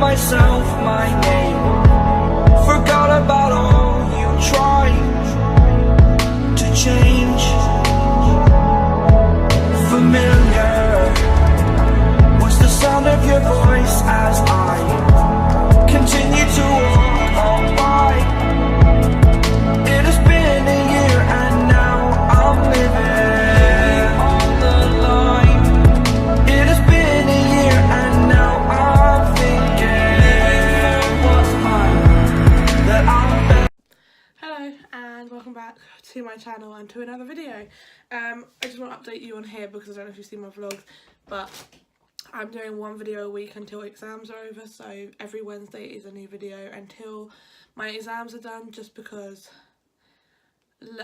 myself my name. Forgot about all you tried to change. Familiar was the sound of your voice as I continue to walk on by. It has been a year and now I'm living on the line. It has been a year and now I'm thinking what's mine that I'm. Hello and welcome back to my channel and to another video. I just want to update you on here because I don't know if you've seen my vlogs, but I'm doing one video a week until exams are over, so every Wednesday is a new video until my exams are done, just because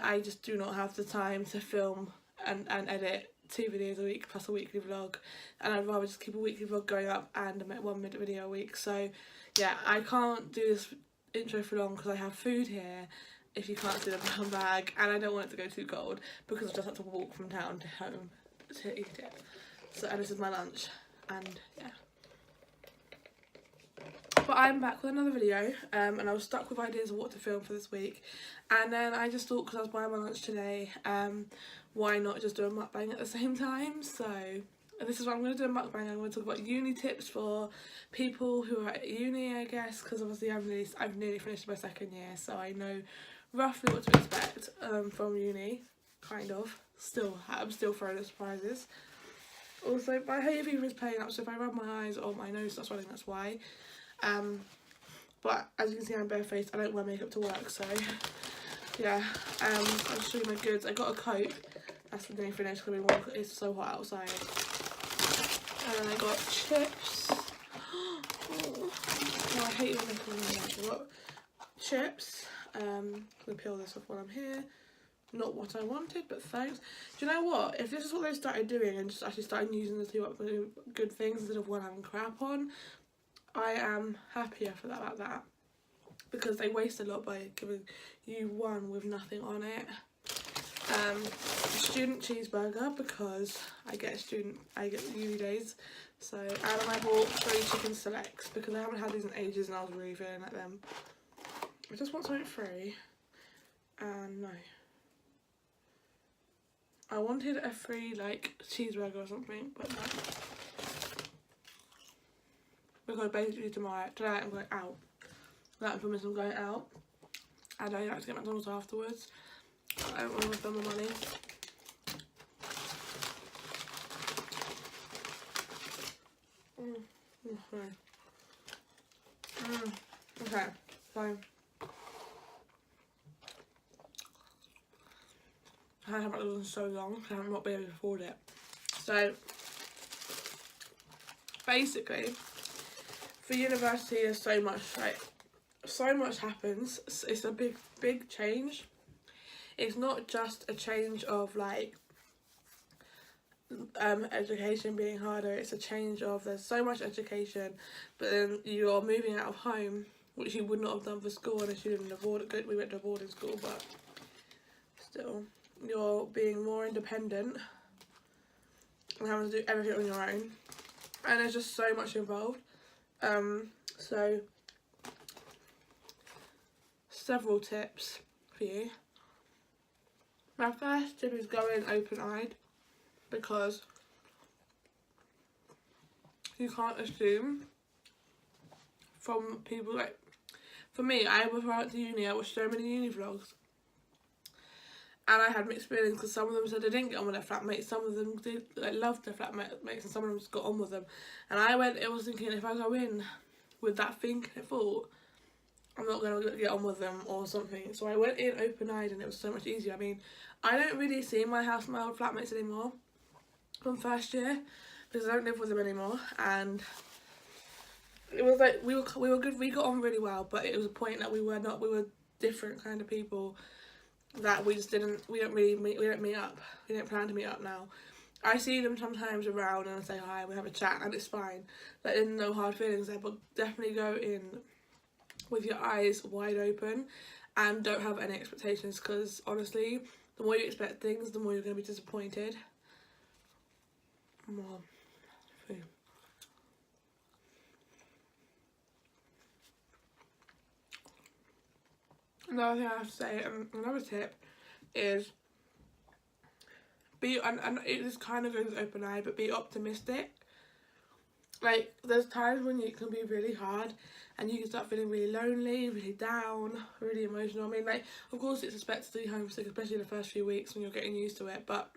I just do not have the time to film and edit 2 videos a week plus a weekly vlog, and I'd rather just keep a weekly vlog going up and a 1 minute video a week. So yeah, I can't do this intro for long because I have food here, if you can't see the brown bag, and I don't want it to go too cold because I just have to walk from town to home to eat it. So, and this is my lunch, and yeah. But I'm back with another video, and I was stuck with ideas of what to film for this week, and then I just thought, because I was buying my lunch today, why not just do a mukbang at the same time? So this is what I'm going to do, a mukbang. I'm going to talk about uni tips for people who are at uni, I guess, because obviously I've nearly finished my 2nd year, so I know roughly what to expect from uni, kind of. I'm still throwing at surprises. Also, my hay fever is playing up, so if I rub my eyes or my nose starts running, that's why. But as you can see, I'm barefaced. I don't wear makeup to work, so yeah. I'll show you my goods. I got a coat. That's nearly finished because it's so hot outside. And then I got chips. Oh, I hate when they call me that. I got chips. I'm gonna peel this off while I'm here. Not what I wanted, but thanks. Do you know what? If this is what they started doing and just actually starting using the 2 good things instead of one having crap on, I am happier for that, about that, because they waste a lot by giving you one with nothing on it. Student cheeseburger, because I get uni days. So, and I bought 3 chicken selects because I haven't had these in ages and I was really feeling like them. I just want something free, and no. I wanted a free like cheeseburger or something, but no. Because basically today I'm going out. That promise I'm going out. And I like to get McDonald's afterwards. I don't want to spend my money. Okay, so I haven't had McDonald's in so long because I've not been able to afford it. So basically, for university, there's so much happens. It's a big change. It's not just a change of education being harder. It's a change of there's so much education, but then you're moving out of home, which you would not have done for school unless you didn't afford it. We went to a boarding school, but still, you're being more independent and having to do everything on your own, and there's just so much involved. So several tips for you. My first tip is go in open-eyed, because you can't assume from people. Like, for me, before I went to uni, I watched so many uni vlogs, and I had mixed feelings because some of them said they didn't get on with their flatmates, some of them did, loved their flatmates, and some of them just got on with them. And I was thinking, if I go in with that thought, I'm not going to get on with them or something. So I went in open-eyed, and it was so much easier. I mean, I don't really see my old flatmates anymore from first year because I don't live with them anymore, and it was like we were good. We got on really well, but it was a point that we were different kind of people that we don't meet up. We don't plan to meet up now. I see them sometimes around and I say hi, we have a chat, and it's fine. There's no hard feelings there, but definitely go in with your eyes wide open and don't have any expectations, because honestly, the more you expect things, the more you're going to be disappointed. More food. Another thing I have to say, another tip is and it just kind of goes with open eye, but be optimistic. Like, there's times when it can be really hard and you can start feeling really lonely, really down, really emotional. I mean, like, of course it's expected to be homesick, especially in the first few weeks when you're getting used to it, but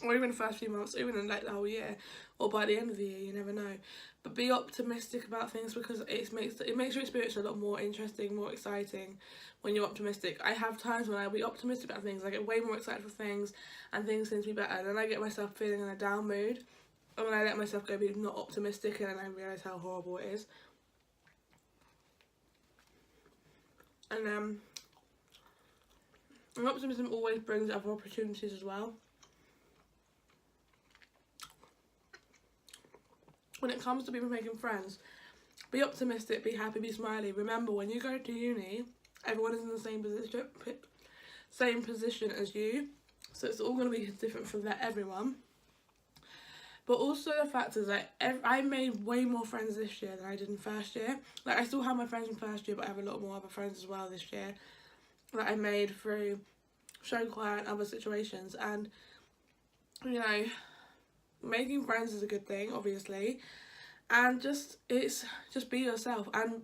or even the first few months, even in like the whole year, or by the end of the year, you never know. But be optimistic about things, because it makes your experience a lot more interesting, more exciting when you're optimistic. I have times when I'll be optimistic about things, I get way more excited for things, and things seem to be better, and then I get myself feeling in a down mood, and when I let myself go be not optimistic, and then I realise how horrible it is. And optimism always brings other opportunities as well. When it comes to people making friends, be optimistic, be happy, be smiley. Remember, when you go to uni, everyone is in the same position as you, so it's all going to be different for everyone. But also the fact is, like, I made way more friends this year than I did in first year. Like, I still have my friends from first year, but I have a lot more other friends as well this year that I made through show choir and other situations. And, you know, making friends is a good thing, obviously, and just be yourself. And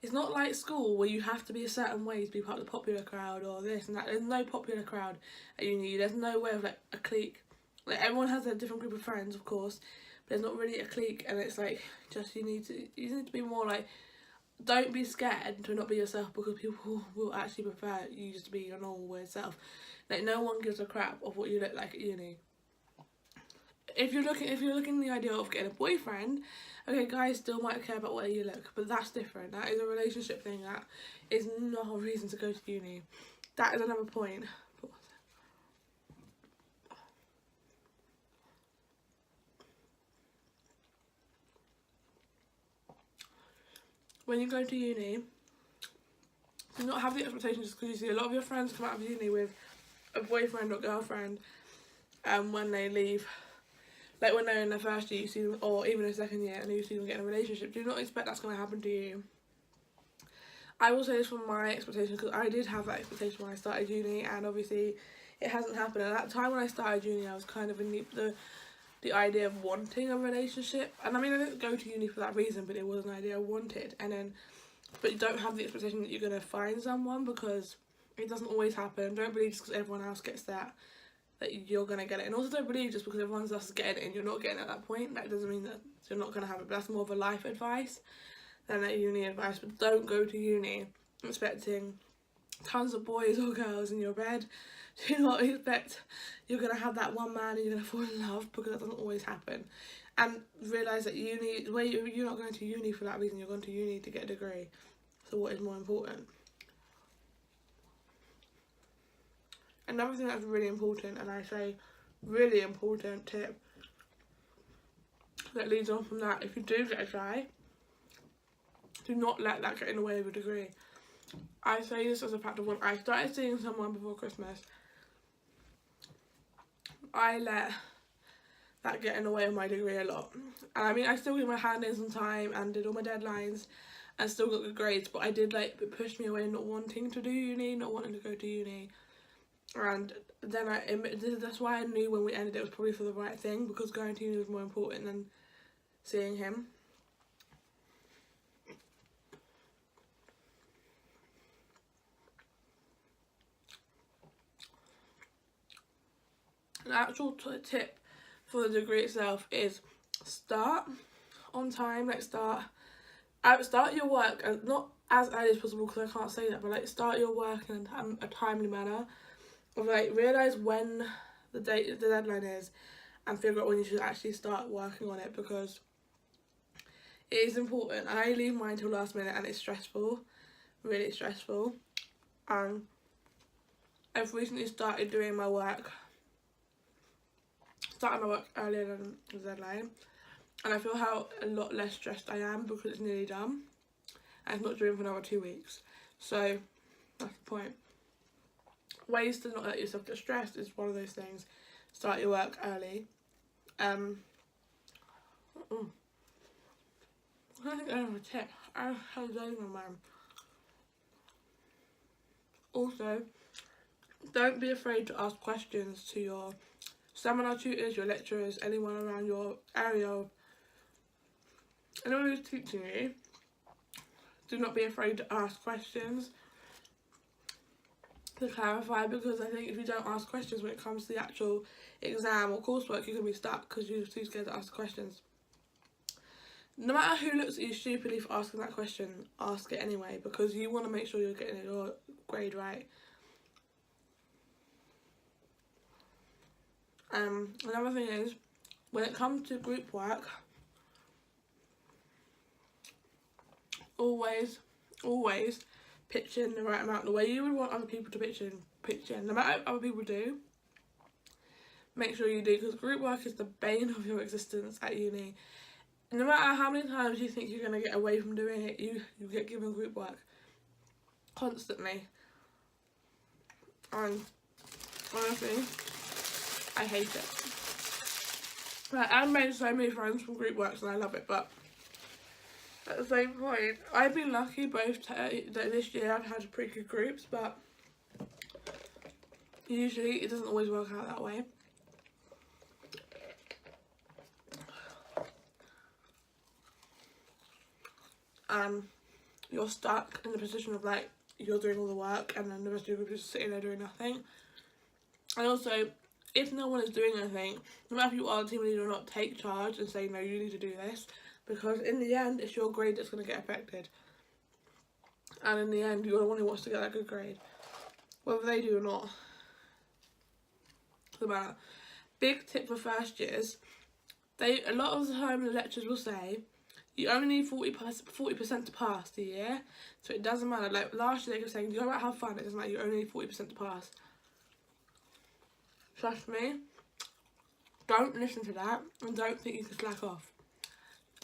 it's not like school where you have to be a certain way to be part of the popular crowd or this and that. There's no popular crowd at uni. There's no way of like a clique. Like, everyone has a different group of friends, of course, but there's not really a clique. And it's like, just you need to be more like, don't be scared to not be yourself, because people will actually prefer you just to be your normal weird self. Like, no one gives a crap of what you look like at uni. If you're looking the idea of getting a boyfriend, okay, guys still might care about the way you look, but that's different. That is a relationship thing. That is not a reason to go to uni. That is another point. When you go to uni, do not have the expectations just because you see a lot of your friends come out of uni with a boyfriend or girlfriend, when they leave. Like, when they're in their first year, you see them, or even in second year, and you see them get in a relationship. Do not expect that's going to happen to you. I will say this from my expectations, because I did have that expectation when I started uni, and obviously it hasn't happened. At that time when I started uni, I was kind of in the idea of wanting a relationship. And I mean, I didn't go to uni for that reason, but it was an idea I wanted. But you don't have the expectation that you're going to find someone, because it doesn't always happen. Don't believe just because everyone else gets that you're going to get it. And also don't believe just because everyone else is getting it and you're not getting it at that point, that doesn't mean that you're not going to have it. But that's more of a life advice than a uni advice. But don't go to uni expecting tons of boys or girls in your bed. Do not expect you're going to have that one man and you're going to fall in love, because that doesn't always happen. And realise that you're not going to uni for that reason. You're going to uni to get a degree. So what is more important? Another thing that's really important, and I say really important tip that leads on from that, if you do get a try, do not let that get in the way of a degree. I say this as a fact of when I started seeing someone before Christmas, I let that get in the way of my degree a lot. And I mean, I still did my hand-ins on time and did all my deadlines and still got good grades, but it pushed me away not wanting to do uni, not wanting to go to uni. And then that's why I knew when we ended it was probably for the right thing, because going to uni was more important than seeing him. An actual tip for the degree itself is start on time. Like, start your work, and not as early as possible, because I can't say that, but like, start your work in a timely manner. Like, realise when the deadline is, and figure out when you should actually start working on it, because it is important. I leave mine till last minute and it's stressful, really stressful. And I've recently started doing my work, earlier than the deadline, and I feel how a lot less stressed I am because it's nearly done and it's not due for another 2 weeks. So that's the point. Ways to not let yourself get stressed is one of those things. Start your work early. I think I have a tip. I have loads of mine. Also, don't be afraid to ask questions to your seminar tutors, your lecturers, anyone around your area, anyone who's teaching you. Do not be afraid to ask questions to clarify, because I think if you don't ask questions when it comes to the actual exam or coursework, you can be stuck because you're too scared to ask questions. No matter who looks at you stupidly for asking that question, ask it anyway, because you want to make sure you're getting your grade right. Another thing is, when it comes to group work, always pitch in the right amount, the way you would want other people to pitch in. No matter what other people do, make sure you do, because group work is the bane of your existence at uni. No matter how many times you think you're going to get away from doing it, you get given group work constantly. And honestly, I hate it. Like, I've made so many friends from group works and I love it, but at the same point, I've been lucky both this year I've had pretty good groups, but usually it doesn't always work out that way. You're stuck in the position of like, you're doing all the work and then the rest of your group is just sitting there doing nothing. And also, if no one is doing anything, no matter if you are the team leader or not, take charge and say, no, you need to do this, because in the end, it's your grade that's going to get affected. And in the end, you're the one who wants to get that good grade, whether they do or not. Doesn't matter. Big tip for first years, a lot of the time the lecturers will say, you only need 40% to pass the year, so it doesn't matter. Like last year they were saying, you don't have fun, it doesn't matter, you only need 40% to pass. Trust me, don't listen to that and don't think you can slack off.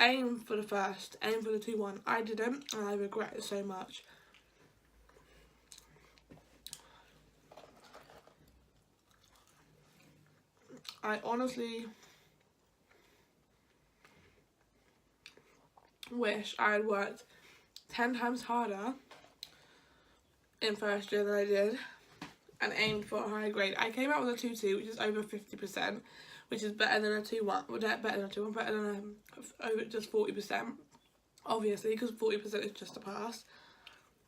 Aim for the first, aim for the 2-1. I didn't and I regret it so much. I honestly wish I had worked 10 times harder in first year than I did and aimed for a higher grade. I came out with a 2-2, which is over 50%, which is better than a 2-1, better than over just 40%, obviously, because 40% is just a pass.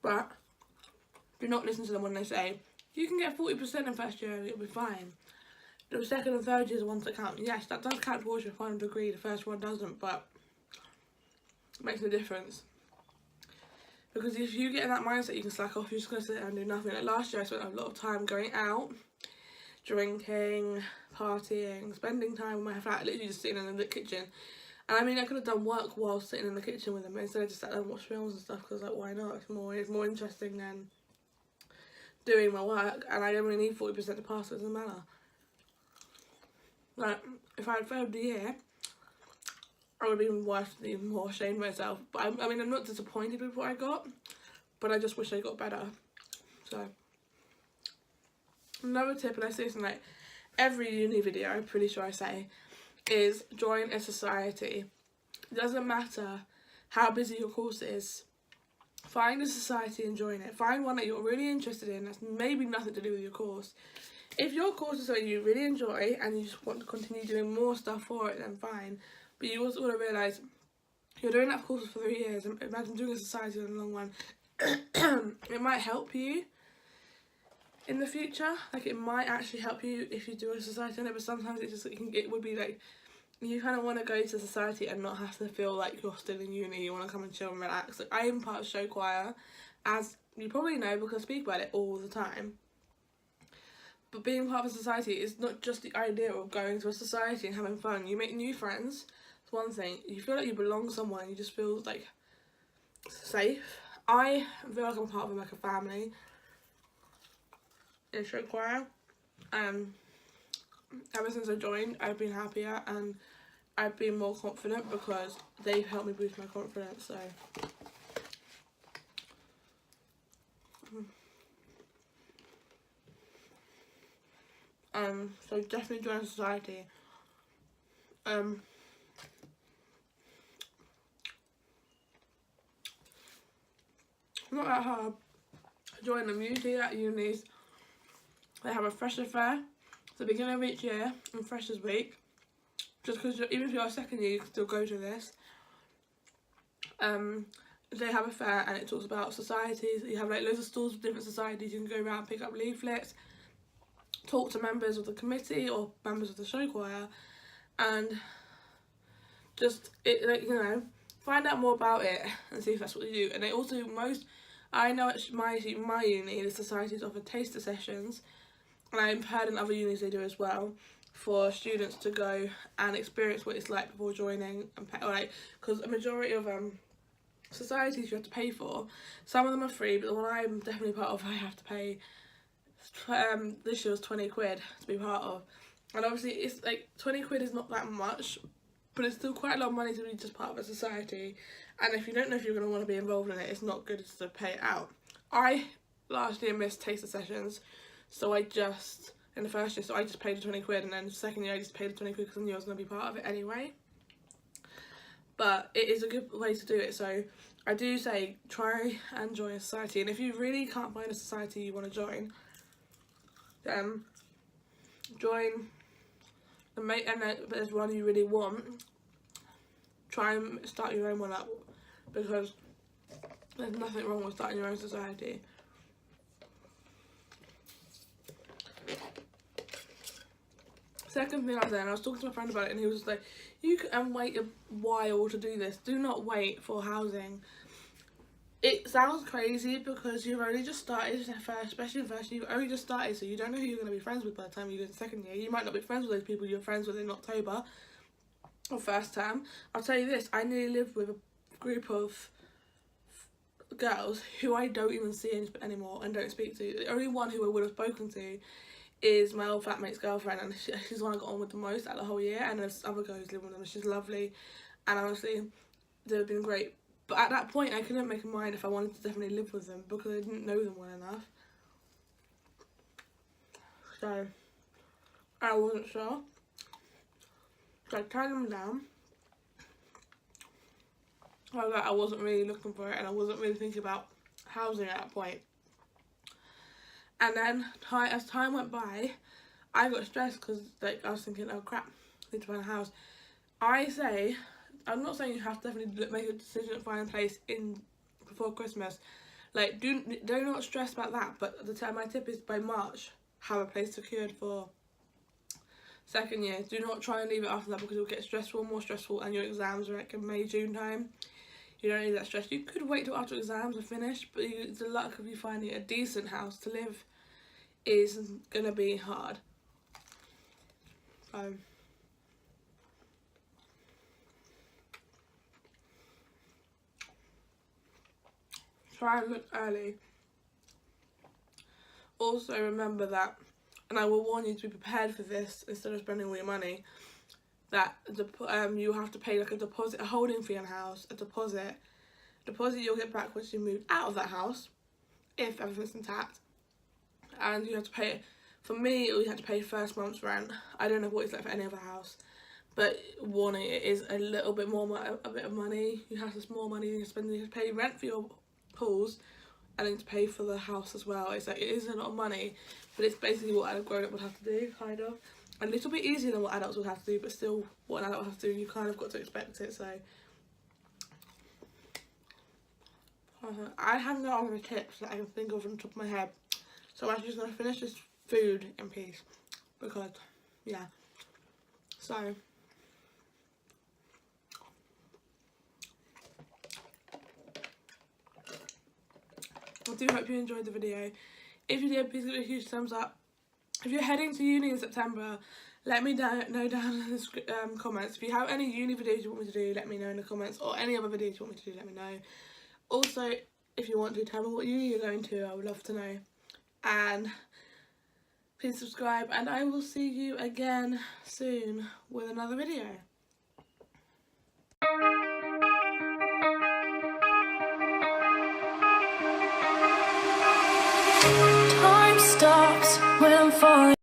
But do not listen to them when they say, you can get 40% in first year and it'll be fine. The second and third years are ones that count. Yes, that does count towards your final degree, the first one doesn't, but it makes a difference. Because if you get in that mindset you can slack off, you're just going to sit there and do nothing. Like last year I spent a lot of time going out, drinking, partying, spending time with my flat, literally just sitting in the kitchen. And I mean, I could have done work while sitting in the kitchen with them, instead of just sat there and watch films and stuff, because like, why not? It's more interesting than doing my work, and I only need 40% to pass, so it doesn't matter. Like, if I had failed the year, I would have been worse, even more ashamed of myself. But I mean, I'm not disappointed with what I got, but I just wish I got better. So, another tip, and I say this in like every uni video, I'm pretty sure I say, is join a society. It doesn't matter how busy your course is. Find a society and join it. Find one that you're really interested in that's maybe nothing to do with your course. If your course is something you really enjoy and you just want to continue doing more stuff for it, then fine. But you also want to realise you're doing that course for 3 years. Imagine doing a society in the long run. It might help you in the future. Like, it might actually help you if you do a society on it, but sometimes it would be like, you kind of want to go to society and not have to feel like you're still in uni. You want to come and chill and relax. Like, I am part of show choir, as you probably know because I speak about it all the time. But being part of a society is not just the idea of going to a society and having fun. You make new friends. It's one thing. You feel like you belong somewhere and you just feel like safe. I feel like I'm part of like a family in show choir. Ever since I joined, I've been happier and I've been more confident because they've helped me boost my confidence. So so definitely join a society. Not that hard. join them. Usually at unis, they have a Fresher Fair at the beginning of each year and Freshers Week. Just because even if you're a second year, you can still go to this. They have a fair and it talks about societies. You have like loads of stalls with different societies. You can go around, pick up leaflets, talk to members of the committee or members of the show choir, and just find out more about it and see if that's what you do. And they also I know at my uni, the societies offer taster sessions, and I've heard in other unis they do as well, for students to go and experience what it's like before joining, and because a majority of societies you have to pay for. Some of them are free, but the one I'm definitely part of, I have to pay. This year was 20 quid to be part of, and obviously it's like 20 quid is not that much, but it's still quite a lot of money to be just part of a society. And if you don't know if you're going to want to be involved in it, it's not good to pay it out. I last year missed taster sessions, so in the first year, so I just paid the 20 quid, and then the second year I just paid the 20 quid because I knew I was going to be part of it anyway. But it is a good way to do it, so I do say try and join a society. And if you really can't find a society you want to join, then join and there's one you really want, try and start your own one up, because there's nothing wrong with starting your own society. Second thing I said, and I was talking to my friend about it, and he was like, you can wait a while to do this. Do not wait for housing. It sounds crazy because you've only just started, especially in first year, you've only just started, so you don't know who you're going to be friends with by the time you go to second year. You might not be friends with those people you're friends with in October or first term. I'll tell you this, I nearly lived with a group of girls who I don't even see anymore and don't speak to. The only one who I would have spoken to is my old flatmate's girlfriend, and she's the one I got on with the most out of the whole year, and there's other girls living with them. She's lovely, and honestly they've been great. But at that point I couldn't make a mind if I wanted to definitely live with them because I didn't know them well enough, so I wasn't sure. So I turned them down. I wasn't really looking for it, and I wasn't really thinking about housing at that point. And then as time went by, I got stressed because I was thinking, oh crap, I need to find a house. I'm not saying you have to definitely make a decision and find a place before Christmas. Like, do not stress about that. But my tip is by March, have a place secured for second year. Do not try and leave it after that because it'll get more stressful, and your exams are like in May, June time. You don't need that stress. You could wait till after exams are finished, but the luck of you finding a decent house to live is gonna be hard. Try and look early. Also remember that, and I will warn you to be prepared for this instead of spending all your money, that you have to pay like a deposit, a holding fee on a house, a deposit you'll get back once you move out of that house, if everything's intact. And you have to pay, for me, we had to pay first month's rent. I don't know what it's like for any other house, but warning, it is a little bit more, a bit of money. You have this more money you spend. You have to pay rent for your pools, and then to pay for the house as well. It's like, it is a lot of money, but it's basically what a grown up would have to do, kind of. A little bit easier than what adults would have to do, but still what an adult would have to do, you kind of got to expect it. So I have no other tips that I can think of on the top of my head, so I'm just going to finish this food in peace, because yeah, so I do hope you enjoyed the video. If you did, please give it a huge thumbs up. If you're heading to uni in September, let me know down in the comments. If you have any uni videos you want me to do, let me know in the comments, or any other videos you want me to do, let me know. Also, if you want to, tell me what uni you're going to, I would love to know. And please subscribe, and I will see you again soon with another video. Time stops when I'm falling.